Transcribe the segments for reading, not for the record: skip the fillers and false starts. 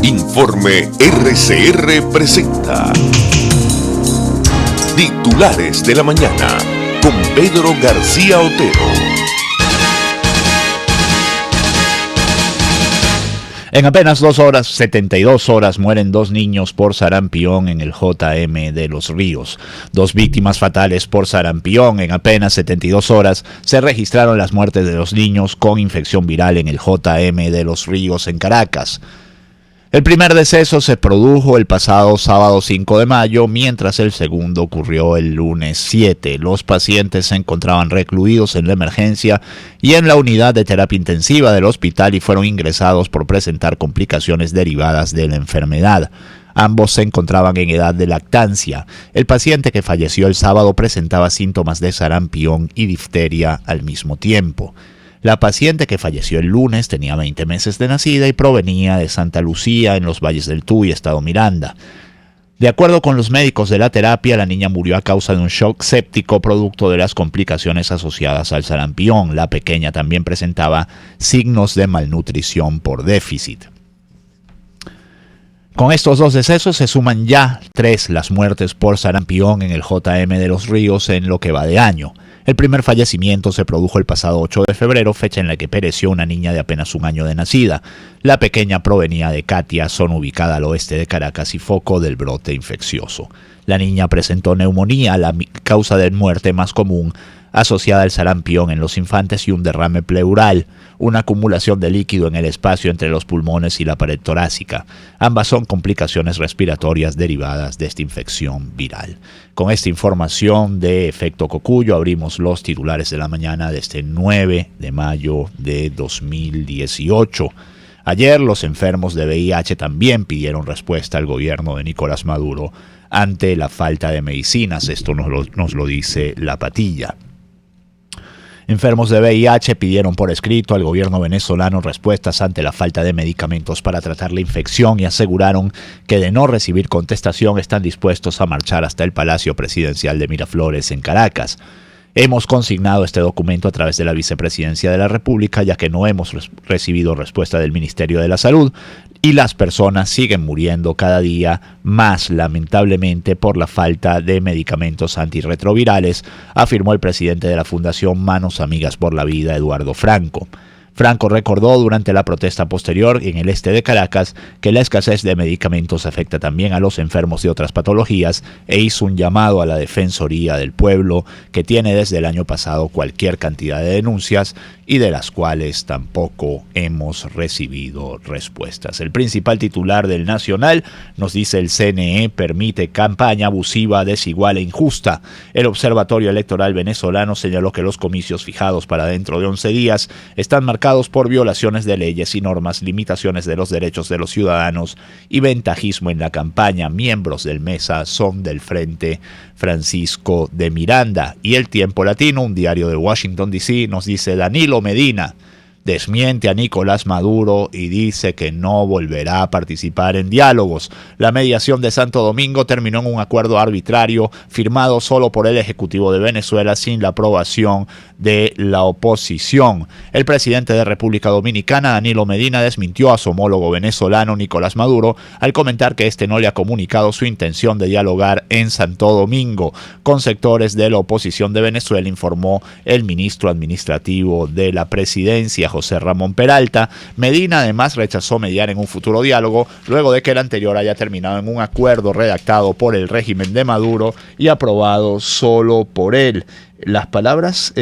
Informe RCR presenta Titulares de la Mañana con Pedro García Otero. En apenas 72 horas mueren 2 niños por sarampión en el JM de Los Ríos. 2 víctimas fatales por sarampión. En apenas 72 horas se registraron las muertes de 2 niños con infección viral en el JM de Los Ríos en Caracas. El primer deceso se produjo el pasado sábado 5 de mayo, mientras el segundo ocurrió el lunes 7. Los pacientes se encontraban recluidos en la emergencia y en la unidad de terapia intensiva del hospital y fueron ingresados por presentar complicaciones derivadas de la enfermedad. Ambos se encontraban en edad de lactancia. El paciente que falleció el sábado presentaba síntomas de sarampión y difteria al mismo tiempo. La paciente que falleció el lunes tenía 20 meses de nacida y provenía de Santa Lucía, en los Valles del Tuy, estado Miranda. De acuerdo con los médicos de la terapia, la niña murió a causa de un shock séptico producto de las complicaciones asociadas al sarampión. La pequeña también presentaba signos de malnutrición por déficit. Con estos 2 decesos se suman ya 3 las muertes por sarampión en el JM de Los Ríos en lo que va de año. El primer fallecimiento se produjo el pasado 8 de febrero, fecha en la que pereció una niña de apenas 1 año de nacida. La pequeña provenía de Catia, zona ubicada al oeste de Caracas y foco del brote infeccioso. La niña presentó neumonía, la causa de muerte más común asociada al sarampión en los infantes, y un derrame pleural, una acumulación de líquido en el espacio entre los pulmones y la pared torácica. Ambas son complicaciones respiratorias derivadas de esta infección viral. Con esta información de efecto Cocuyo abrimos los titulares de la mañana de este 9 de mayo de 2018. Ayer los enfermos de VIH también pidieron respuesta al gobierno de Nicolás Maduro ante la falta de medicinas. Esto nos lo dice La Patilla. Enfermos de VIH pidieron por escrito al gobierno venezolano respuestas ante la falta de medicamentos para tratar la infección y aseguraron que, de no recibir contestación, están dispuestos a marchar hasta el Palacio Presidencial de Miraflores en Caracas. Hemos consignado este documento a través de la Vicepresidencia de la República, ya que no hemos recibido respuesta del Ministerio de la Salud y las personas siguen muriendo cada día más, lamentablemente, por la falta de medicamentos antirretrovirales, afirmó el presidente de la Fundación Manos Amigas por la Vida, Eduardo Franco. Franco recordó durante la protesta posterior en el este de Caracas que la escasez de medicamentos afecta también a los enfermos de otras patologías e hizo un llamado a la Defensoría del Pueblo, que tiene desde el año pasado cualquier cantidad de denuncias y de las cuales tampoco hemos recibido respuestas. El principal titular del Nacional nos dice: el CNE permite campaña abusiva, desigual e injusta. El Observatorio Electoral venezolano señaló que los comicios fijados para dentro de 11 días están marcados por violaciones de leyes y normas, limitaciones de los derechos de los ciudadanos y ventajismo en la campaña. Miembros del MESA son del Frente Francisco de Miranda. Y El Tiempo Latino, un diario de Washington, D.C., nos dice: Danilo Medina desmiente a Nicolás Maduro y dice que no volverá a participar en diálogos. La mediación de Santo Domingo terminó en un acuerdo arbitrario firmado solo por el Ejecutivo de Venezuela sin la aprobación de la oposición. El presidente de República Dominicana, Danilo Medina, desmintió a su homólogo venezolano Nicolás Maduro al comentar que este no le ha comunicado su intención de dialogar en Santo Domingo con sectores de la oposición de Venezuela, informó el ministro administrativo de la presidencia, José Ramón Peralta. Medina además rechazó mediar en un futuro diálogo luego de que el anterior haya terminado en un acuerdo redactado por el régimen de Maduro y aprobado solo por él. Las palabras,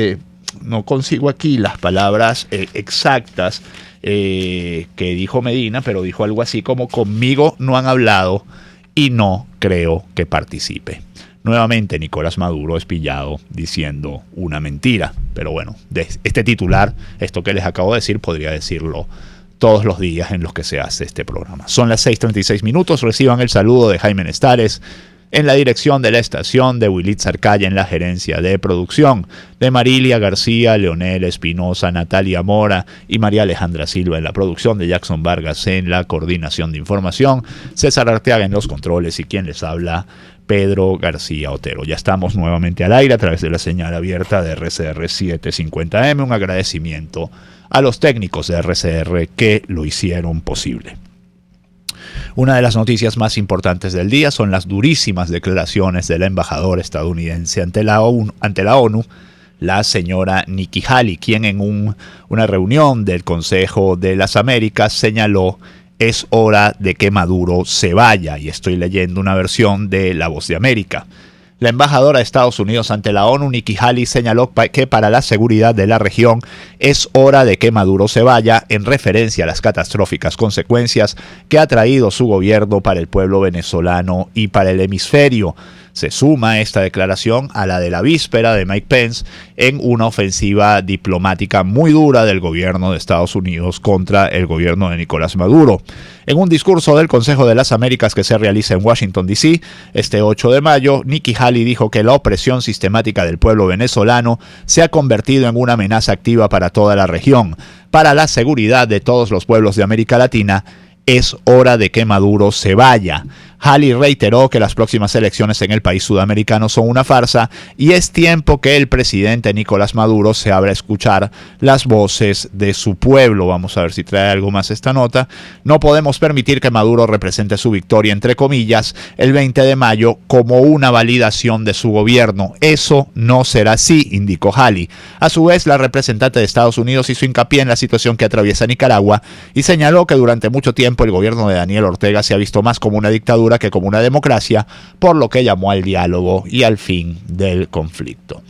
no consigo aquí las palabras exactas que dijo Medina, pero dijo algo así como: conmigo no han hablado y no creo que participe. Nuevamente Nicolás Maduro es pillado diciendo una mentira. Pero bueno, de este titular, esto que les acabo de decir, podría decirlo todos los días en los que se hace este programa. Son las 6:36. Reciban el saludo de Jaime Nestares en la dirección de la estación, de Wilitz Arcaya en la gerencia de producción, de Marilia García, Leonel Espinosa, Natalia Mora y María Alejandra Silva en la producción, de Jackson Vargas en la coordinación de información, César Arteaga en los controles y quien les habla, Pedro García Otero. Ya estamos nuevamente al aire a través de la señal abierta de RCR 750M. Un agradecimiento a los técnicos de RCR que lo hicieron posible. Una de las noticias más importantes del día son las durísimas declaraciones de la embajadora estadounidense ante la ONU, la señora Nikki Haley, quien en una reunión del Consejo de las Américas señaló: es hora de que Maduro se vaya, y estoy leyendo una versión de La Voz de América. La embajadora de Estados Unidos ante la ONU, Nikki Haley, señaló que para la seguridad de la región es hora de que Maduro se vaya, en referencia a las catastróficas consecuencias que ha traído su gobierno para el pueblo venezolano y para el hemisferio. Se suma esta declaración a la de la víspera de Mike Pence en una ofensiva diplomática muy dura del gobierno de Estados Unidos contra el gobierno de Nicolás Maduro. En un discurso del Consejo de las Américas que se realiza en Washington, D.C., este 8 de mayo, Nikki Haley dijo que la opresión sistemática del pueblo venezolano se ha convertido en una amenaza activa para toda la región. Para la seguridad de todos los pueblos de América Latina, es hora de que Maduro se vaya. Haley reiteró que las próximas elecciones en el país sudamericano son una farsa y es tiempo que el presidente Nicolás Maduro se abra a escuchar las voces de su pueblo. Vamos a ver si trae algo más esta nota. No podemos permitir que Maduro represente su victoria, entre comillas, el 20 de mayo como una validación de su gobierno. Eso no será así, indicó Haley. A su vez, la representante de Estados Unidos hizo hincapié en la situación que atraviesa Nicaragua y señaló que durante mucho tiempo el gobierno de Daniel Ortega se ha visto más como una dictadura que como una democracia, por lo que llamó al diálogo y al fin del conflicto.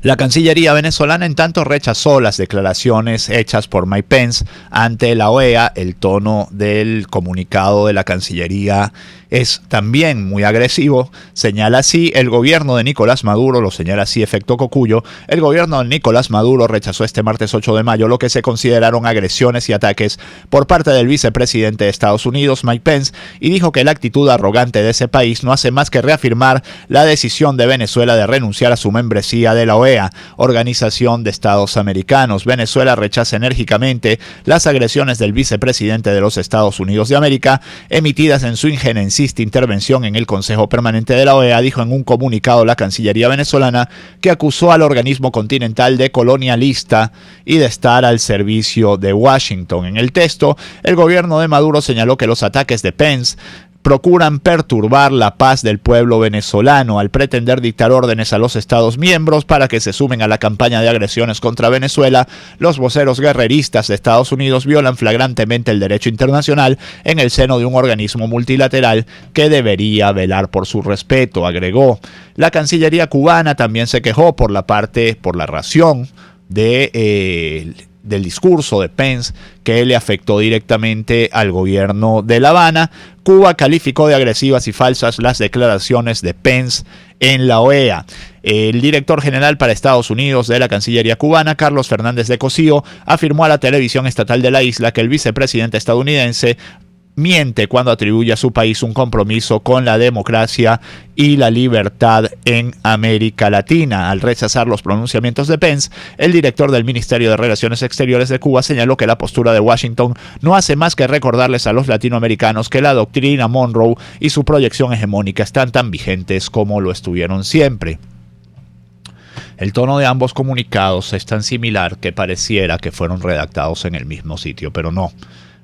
La Cancillería venezolana, en tanto, rechazó las declaraciones hechas por Mike Pence ante la OEA. El tono del comunicado de la Cancillería es también muy agresivo. Señala así: el gobierno de Nicolás Maduro, lo señala así Efecto Cocuyo, el gobierno de Nicolás Maduro rechazó este martes 8 de mayo lo que se consideraron agresiones y ataques por parte del vicepresidente de Estados Unidos, Mike Pence, y dijo que la actitud arrogante de ese país no hace más que reafirmar la decisión de Venezuela de renunciar a su membresía de la OEA, Organización de Estados Americanos. Venezuela rechaza enérgicamente las agresiones del vicepresidente de los Estados Unidos de América, emitidas en su injerencista intervención en el Consejo Permanente de la OEA, dijo en un comunicado la Cancillería venezolana, que acusó al organismo continental de colonialista y de estar al servicio de Washington. En el texto, el gobierno de Maduro señaló que los ataques de Pence procuran perturbar la paz del pueblo venezolano al pretender dictar órdenes a los Estados miembros para que se sumen a la campaña de agresiones contra Venezuela. Los voceros guerreristas de Estados Unidos violan flagrantemente el derecho internacional en el seno de un organismo multilateral que debería velar por su respeto, agregó. La Cancillería cubana también se quejó por la ración del discurso de Pence, que le afectó directamente al gobierno de La Habana. Cuba calificó de agresivas y falsas las declaraciones de Pence en la OEA. El director general para Estados Unidos de la Cancillería cubana, Carlos Fernández de Cosío, afirmó a la televisión estatal de la isla que el vicepresidente estadounidense miente cuando atribuye a su país un compromiso con la democracia y la libertad en América Latina. Al rechazar los pronunciamientos de Pence, el director del Ministerio de Relaciones Exteriores de Cuba señaló que la postura de Washington no hace más que recordarles a los latinoamericanos que la doctrina Monroe y su proyección hegemónica están tan vigentes como lo estuvieron siempre. El tono de ambos comunicados es tan similar que pareciera que fueron redactados en el mismo sitio, pero no.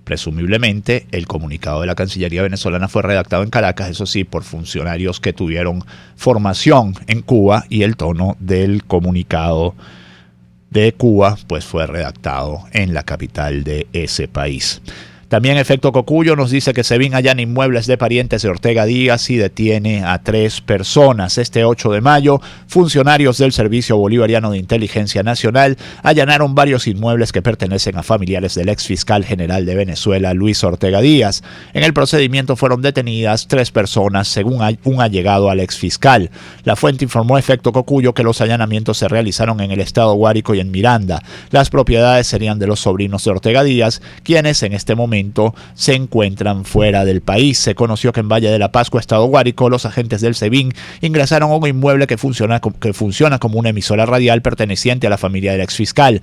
Presumiblemente, el comunicado de la Cancillería venezolana fue redactado en Caracas, eso sí, por funcionarios que tuvieron formación en Cuba, y el tono del comunicado de Cuba pues fue redactado en la capital de ese país. También Efecto Cocuyo nos dice que SEBIN allana inmuebles de parientes de Ortega Díaz y detiene a 3 personas. Este 8 de mayo, funcionarios del Servicio Bolivariano de Inteligencia Nacional allanaron varios inmuebles que pertenecen a familiares del exfiscal general de Venezuela, Luis Ortega Díaz. En el procedimiento fueron detenidas 3 personas, según un allegado al exfiscal. La fuente informó a Efecto Cocuyo que los allanamientos se realizaron en el estado Guárico y en Miranda. Las propiedades serían de los sobrinos de Ortega Díaz, quienes en este momento se encuentran fuera del país. Se conoció que en Valle de la Pascua, estado Guárico, los agentes del SEBIN ingresaron a un inmueble que funciona como una emisora radial perteneciente a la familia del exfiscal.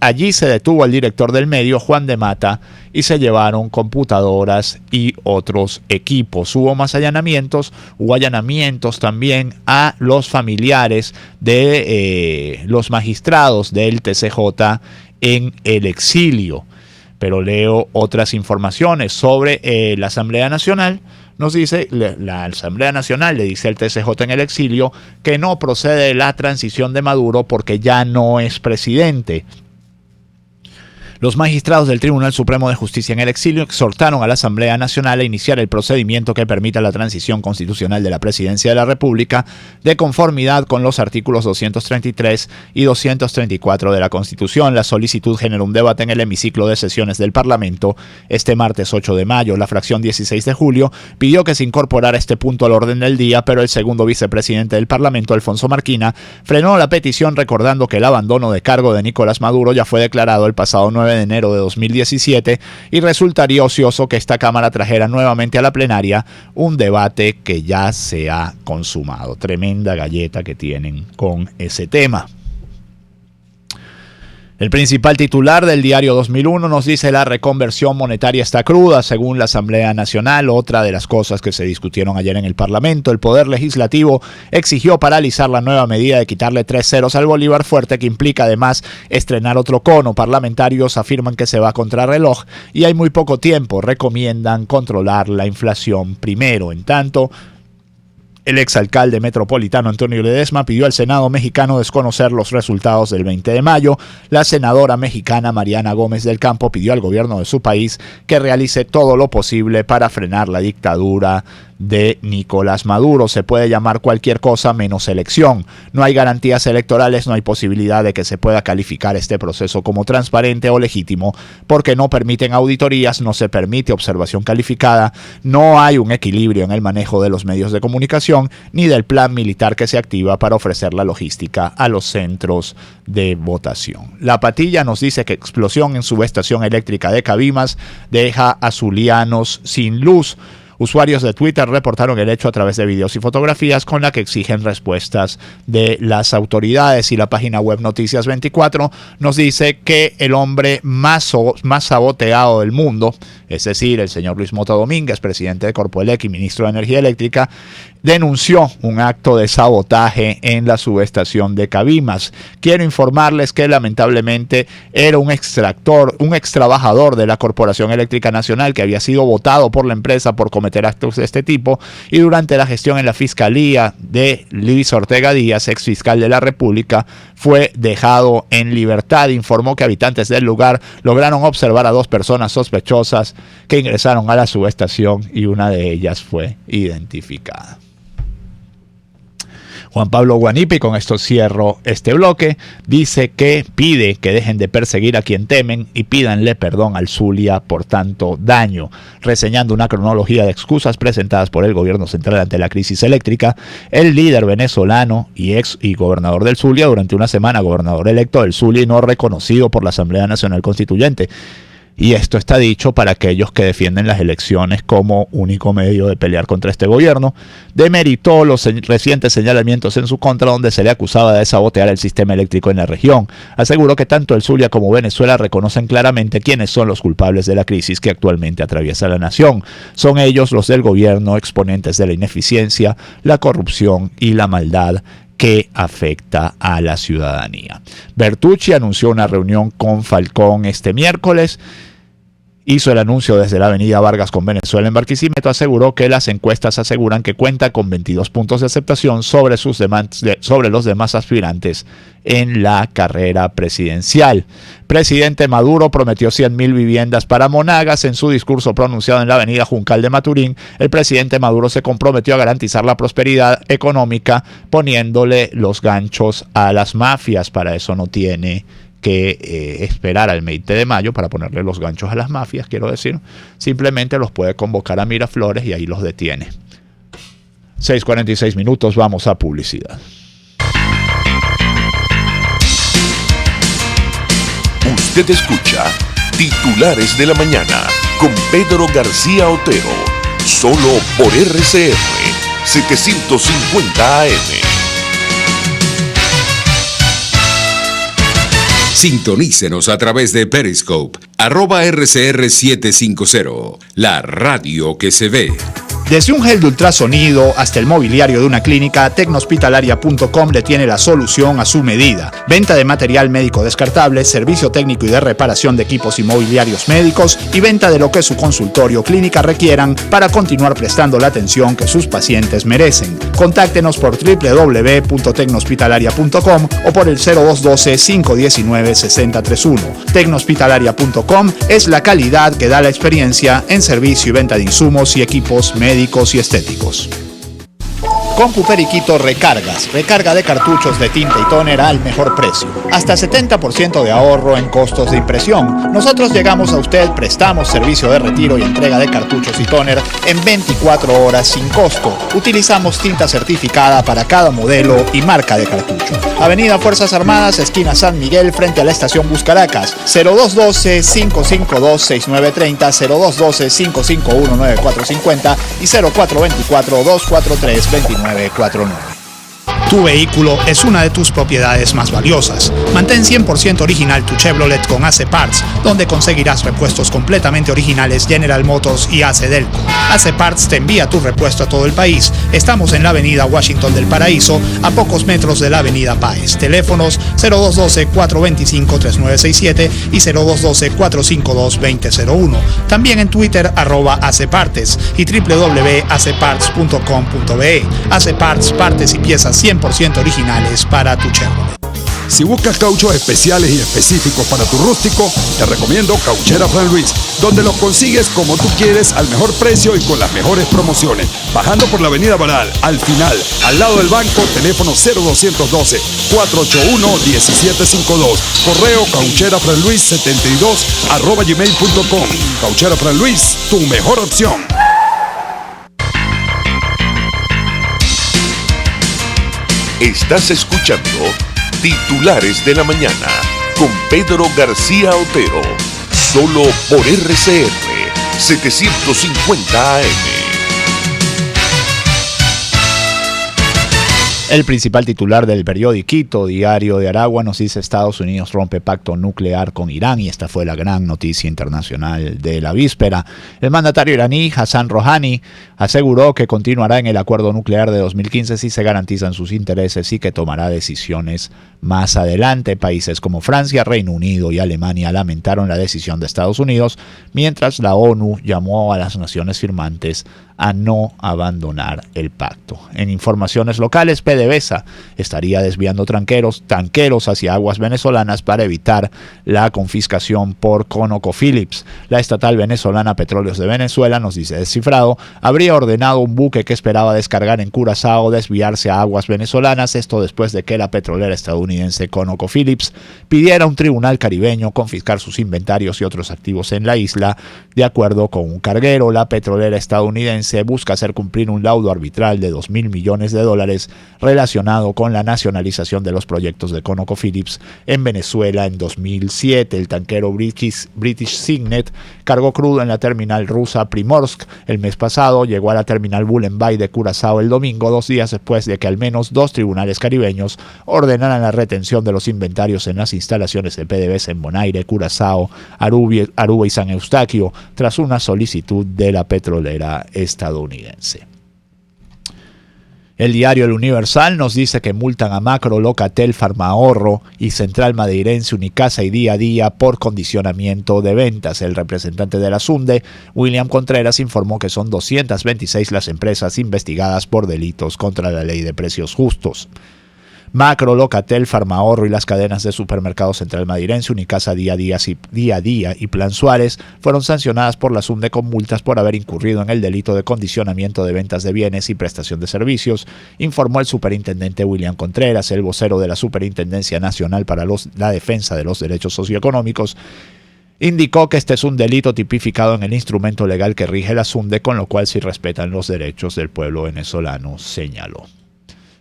Allí se detuvo al director del medio, Juan de Mata, y se llevaron computadoras y otros equipos. Hubo allanamientos también a los familiares de los magistrados del TCJ en el exilio. pero leo otras informaciones sobre la Asamblea Nacional. Nos dice, la Asamblea Nacional le dice al TCJ en el exilio que no procede la transición de Maduro porque ya no es presidente. Los magistrados del Tribunal Supremo de Justicia en el exilio exhortaron a la Asamblea Nacional a iniciar el procedimiento que permita la transición constitucional de la Presidencia de la República de conformidad con los artículos 233 y 234 de la Constitución. La solicitud generó un debate en el hemiciclo de sesiones del Parlamento. Este martes 8 de mayo, la fracción 16 de julio pidió que se incorporara este punto al orden del día, pero el segundo vicepresidente del Parlamento, Alfonso Marquina, frenó la petición recordando que el abandono de cargo de Nicolás Maduro ya fue declarado el pasado 9 de enero de 2017 y resultaría ocioso que esta Cámara trajera nuevamente a la plenaria un debate que ya se ha consumado. Tremenda galleta que tienen con ese tema. El principal titular del diario 2001 nos dice: la reconversión monetaria está cruda, según la Asamblea Nacional. Otra de las cosas que se discutieron ayer en el Parlamento, el Poder Legislativo exigió paralizar la nueva medida de quitarle 3 ceros al Bolívar fuerte, que implica además estrenar otro cono. Parlamentarios afirman que se va contra reloj y hay muy poco tiempo. Recomiendan controlar la inflación primero. En tanto, el exalcalde metropolitano Antonio Ledesma pidió al Senado mexicano desconocer los resultados del 20 de mayo. La senadora mexicana Mariana Gómez del Campo pidió al gobierno de su país que realice todo lo posible para frenar la dictadura de Nicolás Maduro. Se puede llamar cualquier cosa menos elección. No hay garantías electorales, no hay posibilidad de que se pueda calificar este proceso como transparente o legítimo, porque no permiten auditorías, no se permite observación calificada, no hay un equilibrio en el manejo de los medios de comunicación, ni del plan militar que se activa para ofrecer la logística a los centros de votación. La Patilla nos dice que explosión en subestación eléctrica de Cabimas deja a zulianos sin luz. Usuarios de Twitter reportaron el hecho a través de videos y fotografías con la que exigen respuestas de las autoridades, y la página web Noticias 24 nos dice que el hombre más saboteado del mundo, es decir, el señor Luis Mota Domínguez, presidente de Corpoelec y ministro de Energía Eléctrica, denunció un acto de sabotaje en la subestación de Cabimas. Quiero informarles que lamentablemente era un ex trabajador de la Corporación Eléctrica Nacional que había sido votado por la empresa por cometer actos de este tipo, y durante la gestión en la fiscalía de Luis Ortega Díaz, ex fiscal de la República, fue dejado en libertad. Informó que habitantes del lugar lograron observar a 2 personas sospechosas que ingresaron a la subestación y una de ellas fue identificada. Juan Pablo Guanipi, con esto cierro este bloque, dice que pide que dejen de perseguir a quien temen y pídanle perdón al Zulia por tanto daño. Reseñando una cronología de excusas presentadas por el gobierno central ante la crisis eléctrica, el líder venezolano y gobernador del Zulia, durante una semana gobernador electo del Zulia y no reconocido por la Asamblea Nacional Constituyente. Y esto está dicho para aquellos que defienden las elecciones como único medio de pelear contra este gobierno. Demeritó los recientes señalamientos en su contra, donde se le acusaba de sabotear el sistema eléctrico en la región. Aseguró que tanto el Zulia como Venezuela reconocen claramente quiénes son los culpables de la crisis que actualmente atraviesa la nación. Son ellos, los del gobierno, exponentes de la ineficiencia, la corrupción y la maldad que afecta a la ciudadanía. Bertucci anunció una reunión con Falcón este miércoles. Hizo el anuncio desde la avenida Vargas con Venezuela en Barquisimeto. Aseguró que las encuestas aseguran que cuenta con 22 puntos de aceptación sobre los demás aspirantes en la carrera presidencial. Presidente Maduro prometió 100.000 viviendas para Monagas. En su discurso pronunciado en la avenida Juncal de Maturín, el presidente Maduro se comprometió a garantizar la prosperidad económica poniéndole los ganchos a las mafias. Para eso no tiene que esperar al 20 de mayo para ponerle los ganchos a las mafias, quiero decir. Simplemente los puede convocar a Miraflores y ahí los detiene. 6:46 minutos, vamos a publicidad. Usted escucha Titulares de la Mañana con Pedro García Otero, solo por RCR 750 AM. Sintonícenos a través de Periscope, @RCR750, la radio que se ve. Desde un gel de ultrasonido hasta el mobiliario de una clínica, Tecnohospitalaria.com le tiene la solución a su medida. Venta de material médico descartable, servicio técnico y de reparación de equipos y mobiliarios médicos y venta de lo que su consultorio o clínica requieran para continuar prestando la atención que sus pacientes merecen. Contáctenos por www.tecnohospitalaria.com o por el 0212-519-6031. Tecnohospitalaria.com es la calidad que da la experiencia en servicio y venta de insumos y equipos médicos y estéticos. Compu Periquito Recargas, recarga de cartuchos de tinta y tóner al mejor precio. Hasta 70% de ahorro en costos de impresión. Nosotros llegamos a usted, prestamos servicio de retiro y entrega de cartuchos y tóner en 24 horas sin costo. Utilizamos tinta certificada para cada modelo y marca de cartucho. Avenida Fuerzas Armadas, esquina San Miguel, frente a la estación Bus Caracas. 0212-552-6930, 0212-551-9450 y 0424-243-2949. Tu vehículo es una de tus propiedades más valiosas. Mantén 100% original tu Chevrolet con AC Parts, donde conseguirás repuestos completamente originales General Motors y AC Delco. AC Parts te envía tu repuesto a todo el país. Estamos en la avenida Washington del Paraíso, a pocos metros de la avenida Páez. Teléfonos 0212-425-3967 y 0212-452-2001. También en Twitter @ACPartes y www.acparts.com.be. AC Parts, partes y piezas 100% originales para tu Chevrolet. Si buscas cauchos especiales y específicos para tu rústico, te recomiendo Cauchera Fran Luis, donde los consigues como tú quieres, al mejor precio y con las mejores promociones. Bajando por la avenida Baral, al final, al lado del banco, teléfono 0212-481-1752. Correo caucherafranluis72@gmail.com. Cauchera Fran Luis, tu mejor opción. Estás escuchando Titulares de la Mañana con Pedro García Otero, solo por RCR 750 AM. El principal titular del periodiquito Diario de Aragua nos dice: Estados Unidos rompe pacto nuclear con Irán, y esta fue la gran noticia internacional de la víspera. El mandatario iraní Hassan Rouhani aseguró que continuará en el acuerdo nuclear de 2015 si se garantizan sus intereses y que tomará decisiones más adelante. Países como Francia, Reino Unido y Alemania lamentaron la decisión de Estados Unidos, mientras la ONU llamó a las naciones firmantes a no abandonar el pacto. En informaciones locales, PDVSA estaría desviando tanqueros hacia aguas venezolanas para evitar la confiscación por ConocoPhillips. La estatal venezolana Petróleos de Venezuela, nos dice Descifrado, habría ordenado un buque que esperaba descargar en Curazao desviarse a aguas venezolanas, esto después de que la petrolera estadounidense ConocoPhillips pidiera a un tribunal caribeño confiscar sus inventarios y otros activos en la isla. De acuerdo con un carguero, la petrolera estadounidense busca hacer cumplir un laudo arbitral de $2.000 millones relacionado con la nacionalización de los proyectos de ConocoPhillips en Venezuela en 2007. El tanquero British Signet cargó crudo en la terminal rusa Primorsk el mes pasado, llegó a la terminal Bulenbay de Curazao el domingo, 2 días después de que al menos 2 tribunales caribeños ordenaran la retención de los inventarios en las instalaciones de PDVSA en Bonaire, Curazao, Aruba y San Eustaquio, tras una solicitud de la petrolera estadounidense. El diario El Universal nos dice que multan a Macro, Locatel, Farmahorro y Central Madeirense, Unicasa y Día a Día por condicionamiento de ventas. El representante de la SUNDE, William Contreras, informó que son 226 las empresas investigadas por delitos contra la ley de precios justos. Macro, Locatel, Farmahorro y las cadenas de supermercados Central Madeirense, Unicasa, Día a Día y Plan Suárez fueron sancionadas por la SUNDE con multas por haber incurrido en el delito de condicionamiento de ventas de bienes y prestación de servicios, informó el superintendente William Contreras. El vocero de la Superintendencia Nacional para la Defensa de los Derechos Socioeconómicos indicó que este es un delito tipificado en el instrumento legal que rige la SUNDE, con lo cual sí respetan los derechos del pueblo venezolano, señaló.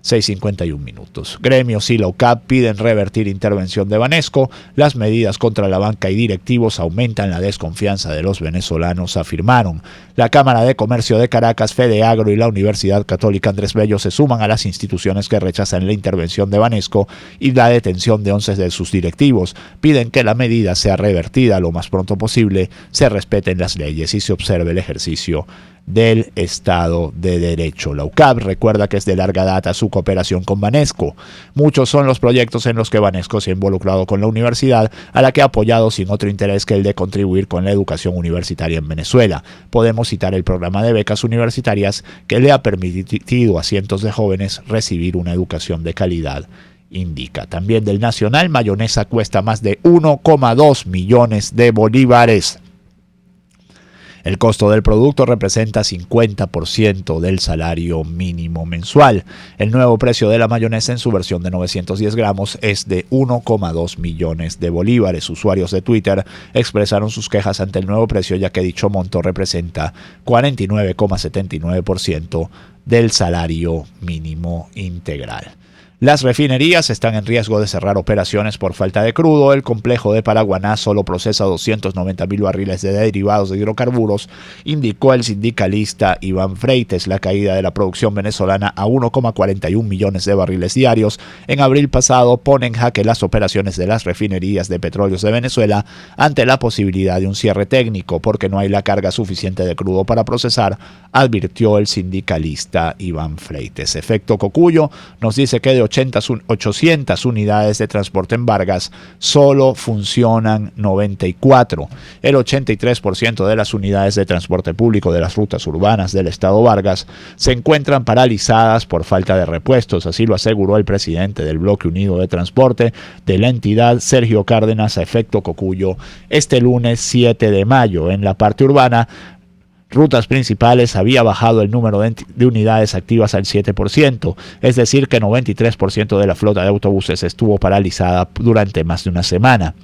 6:51 minutos. Gremios y la UCAP piden revertir intervención de Banesco. Las medidas contra la banca y directivos aumentan la desconfianza de los venezolanos, afirmaron. La Cámara de Comercio de Caracas, FedeAgro y la Universidad Católica Andrés Bello se suman a las instituciones que rechazan la intervención de Banesco y la detención de 11 de sus directivos. Piden que la medida sea revertida lo más pronto posible, se respeten las leyes y se observe el ejercicio del Estado de Derecho. La UCAP recuerda que es de larga data su cooperación con Banesco. Muchos son los proyectos en los que Banesco se ha involucrado con la universidad, a la que ha apoyado sin otro interés que el de contribuir con la educación universitaria en Venezuela. Podemos citar el programa de becas universitarias que le ha permitido a cientos de jóvenes recibir una educación de calidad, indica. También del Nacional, mayonesa cuesta más de 1,2 millones de bolívares. El costo del producto representa 50% del salario mínimo mensual. El nuevo precio de la mayonesa en su versión de 910 gramos es de 1,2 millones de bolívares. Usuarios de Twitter expresaron sus quejas ante el nuevo precio, ya que dicho monto representa 49,79% del salario mínimo integral. Las refinerías están en riesgo de cerrar operaciones por falta de crudo. El complejo de Paraguaná solo procesa 290.000 barriles de derivados de hidrocarburos, indicó el sindicalista Iván Freites. La caída de la producción venezolana a 1,41 millones de barriles diarios en abril pasado pone en jaque las operaciones de las refinerías de petróleos de Venezuela ante la posibilidad de un cierre técnico porque no hay la carga suficiente de crudo para procesar, advirtió el sindicalista Iván Freites. Efecto Cocuyo nos dice que de 800 unidades de transporte en Vargas, solo funcionan 94. El 83% de las unidades de transporte público de las rutas urbanas del estado Vargas se encuentran paralizadas por falta de repuestos, así lo aseguró el presidente del Bloque Unido de Transporte de la entidad, Sergio Cárdenas, a Efecto Cocuyo, este lunes 7 de mayo. En la parte urbana, rutas principales había bajado el número de unidades activas al 7%, es decir que 93% de la flota de autobuses estuvo paralizada durante más de una semana.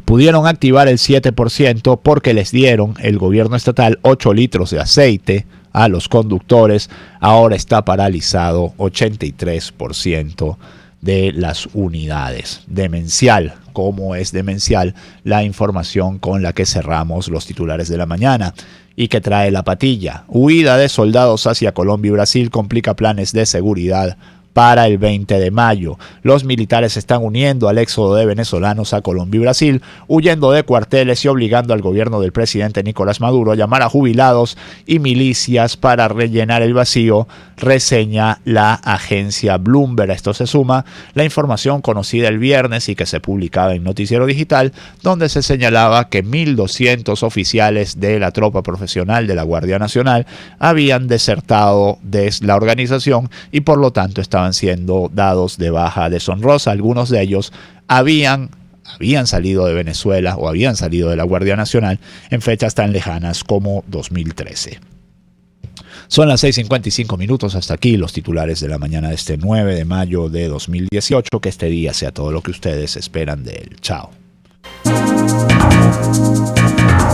Pudieron activar el 7% porque les dieron el gobierno estatal 8 litros de aceite a los conductores. Ahora está paralizado 83% de las unidades. Demencial, como es demencial la información con la que cerramos los titulares de la mañana y que trae la patilla. Huida de soldados hacia Colombia y Brasil complica planes de seguridad para el 20 de mayo. Los militares están uniendo al éxodo de venezolanos a Colombia y Brasil, huyendo de cuarteles y obligando al gobierno del presidente Nicolás Maduro a llamar a jubilados y milicias para rellenar el vacío, reseña la agencia Bloomberg. Esto se suma la información conocida el viernes y que se publicaba en Noticiero Digital, donde se señalaba que 1.200 oficiales de la tropa profesional de la Guardia Nacional habían desertado de la organización y por lo tanto estaban siendo dados de baja deshonrosa. Algunos de ellos habían salido de Venezuela o habían salido de la Guardia Nacional en fechas tan lejanas como 2013. Son las 6:55 minutos. Hasta aquí los titulares de la mañana de este 9 de mayo de 2018. Que este día sea todo lo que ustedes esperan de él. Chao.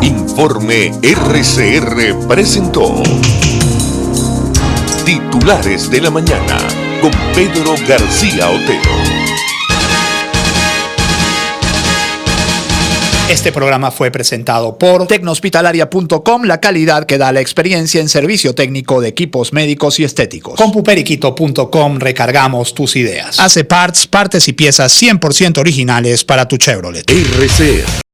Informe RCR presentó Titulares de la Mañana con Pedro García Otero. Este programa fue presentado por Tecnohospitalaria.com, la calidad que da la experiencia en servicio técnico de equipos médicos y estéticos. Compuperiquito.com, recargamos tus ideas. Hace partes y piezas 100% originales para tu Chevrolet. RCR